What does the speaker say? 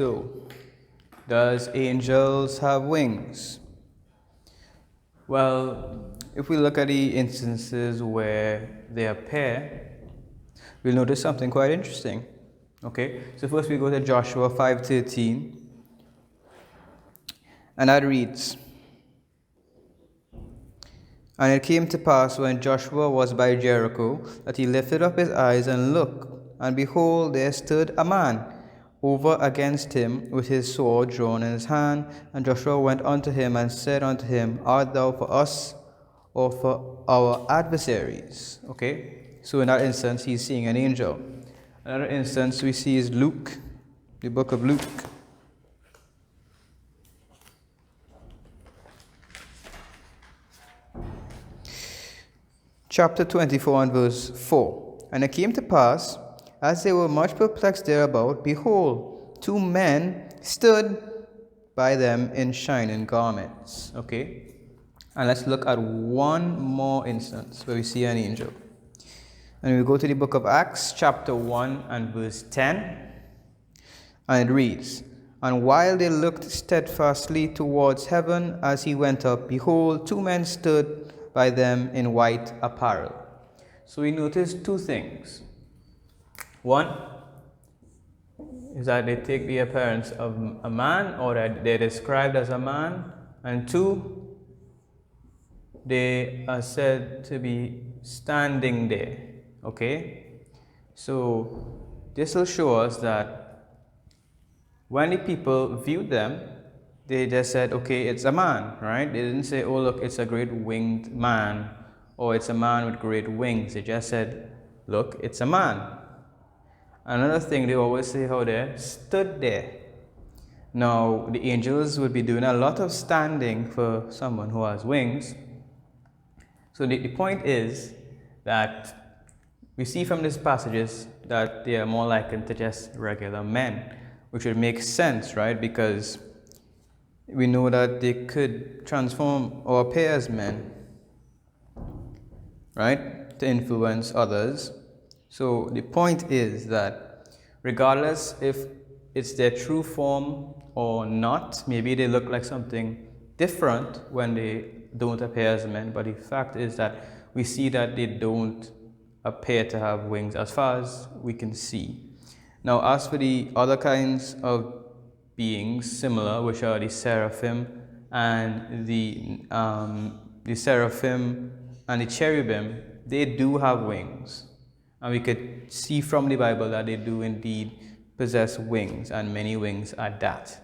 so does angels have wings? Well, if we look at the instances where they appear, we'll notice something quite interesting. Okay, so first we go to Joshua 5:13, and that reads, "And it came to pass when Joshua was by Jericho, that he lifted up his eyes and looked, and behold, there stood a man over against him with his sword drawn in his hand. And Joshua went unto him and said unto him, Art thou for us or for our adversaries?" Okay, so in that instance, he's seeing an angel. Another instance we see is Luke, the book of Luke. Chapter 24 and verse 4. "And it came to pass, as they were much perplexed thereabout, behold, two men stood by them in shining garments." Okay? And let's look at one more instance where we see an angel. And we go to the book of Acts, chapter 1 and verse 10. And it reads, "And while they looked steadfastly towards heaven as he went up, behold, two men stood by them in white apparel." So we notice two things. One is that they take the appearance of a man, or that they're described as a man. And two, they are said to be standing there. Okay? So this will show us that when the people viewed them, they just said, okay, it's a man, right? They didn't say, oh, look, it's a great winged man, or it's a man with great wings. They just said, look, it's a man. Another thing they always say how they stood there. Now, the angels would be doing a lot of standing for someone who has wings. So the point is that we see from these passages that they are more likely to just regular men, which would make sense, right? Because we know that they could transform or appear as men, right, to influence others. So the point is that regardless if it's their true form or not, maybe they look like something different when they don't appear as men, but the fact is that we see that they don't appear to have wings as far as we can see. Now, as for the other kinds of beings similar, which are the seraphim and the seraphim and the cherubim, they do have wings. And we could see from the Bible that they do indeed possess wings, and many wings at that.